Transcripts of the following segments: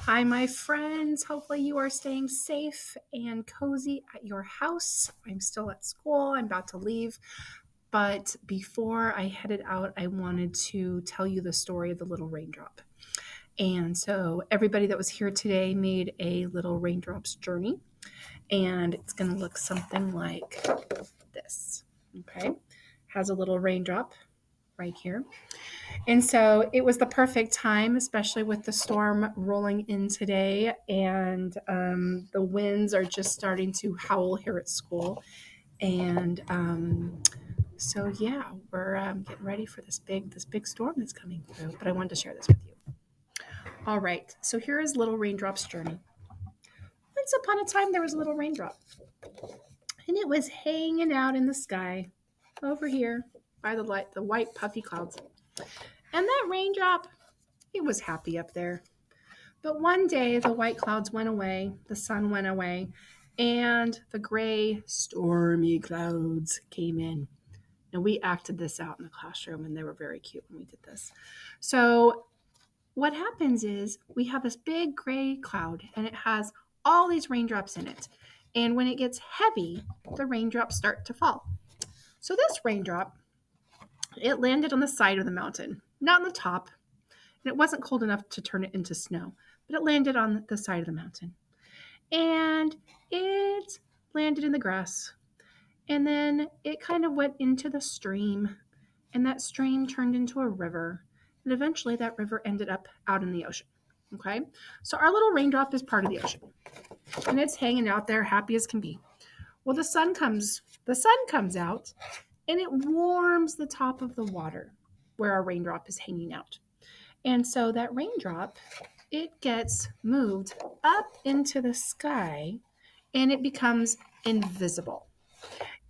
Hi, my friends. Hopefully, you are staying safe and cozy at your house. I'm still at school. I'm about to leave. But before I headed out, I wanted to tell you the story of the little raindrop. And so, everybody that was here today made a little raindrops journey. And it's going to look something like this. Okay. Has a little raindrop right here. And so it was the perfect time, especially with the storm rolling in today. And the winds are just starting to howl here at school. And so, yeah, we're getting ready for this big storm that's coming through. But I wanted to share this with you. All right. So here is Little Raindrop's journey. Once upon a time, there was a little raindrop. And it was hanging out in the sky over here by the light, the white puffy clouds. And that raindrop, it was happy up there. But one day the white clouds went away, the sun went away, and the gray, stormy clouds came in. And we acted this out in the classroom, and they were very cute when we did this. So, what happens is we have this big gray cloud, and it has all these raindrops in it. And when it gets heavy, the raindrops start to fall. So, this raindrop, it landed on the side of the mountain, not on the top. And it wasn't cold enough to turn it into snow, but it landed on the side of the mountain. And it landed in the grass. And then it kind of went into the stream. And that stream turned into a river. And eventually that river ended up out in the ocean. Okay? So our little raindrop is part of the ocean. And it's hanging out there happy as can be. Well, the sun comes out and it warms the top of the water where our raindrop is hanging out. And so that raindrop, it gets moved up into the sky and it becomes invisible.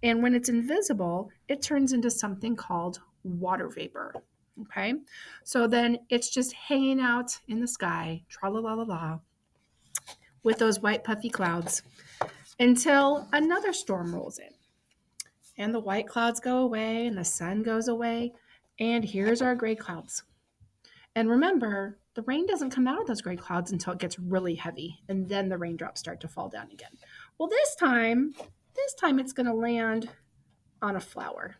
And when it's invisible, it turns into something called water vapor. Okay. So then it's just hanging out in the sky, tra la la la la, with those white puffy clouds until another storm rolls in. And the white clouds go away and the sun goes away. And here's our gray clouds. And remember, the rain doesn't come out of those gray clouds until it gets really heavy, and then the raindrops start to fall down again. Well, this time it's going to land on a flower.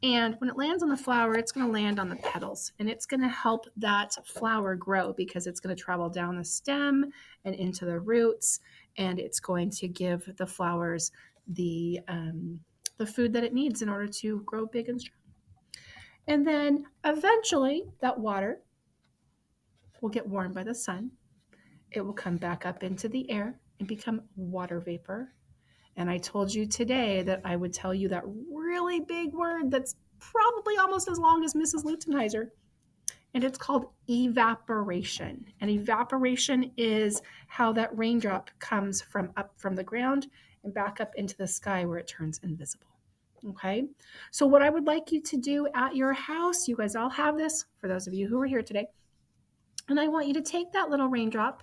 And when it lands on the flower, it's going to land on the petals, and it's going to help that flower grow because it's going to travel down the stem and into the roots, and it's going to give the flowers the food that it needs in order to grow big and strong. And then eventually that water will get warmed by the sun. It will come back up into the air and become water vapor. And I told you today that I would tell you that really big word that's probably almost as long as Mrs. Lutenheiser. And it's called evaporation. And evaporation is how that raindrop comes from up from the ground and back up into the sky where it turns invisible. Okay. So what I would like you to do at your house, you guys all have this for those of you who are here today. And I want you to take that little raindrop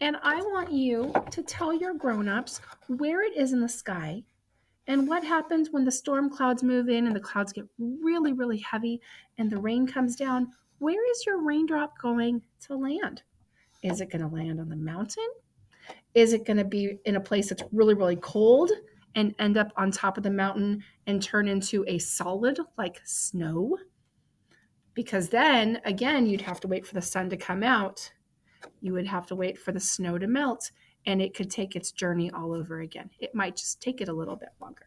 and I want you to tell your grown-ups where it is in the sky and what happens when the storm clouds move in and the clouds get really, really heavy and the rain comes down. Where is your raindrop going to land? Is it going to land on the mountain? Is it going to be in a place that's really, really cold and end up on top of the mountain and turn into a solid like snow? Because then, again, you'd have to wait for the sun to come out. You would have to wait for the snow to melt, and it could take its journey all over again. It might just take it a little bit longer.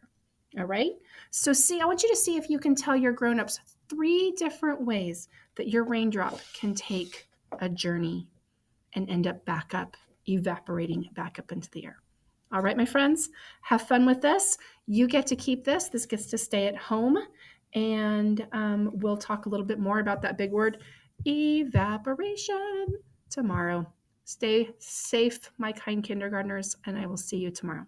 All right? So I want you to see if you can tell your grown-ups 3 different ways that your raindrop can take a journey and end up back up, evaporating back up into the air. All right, my friends, have fun with this. You get to keep this. This gets to stay at home. And we'll talk a little bit more about that big word, evaporation, tomorrow. Stay safe, my kind kindergartners, and I will see you tomorrow.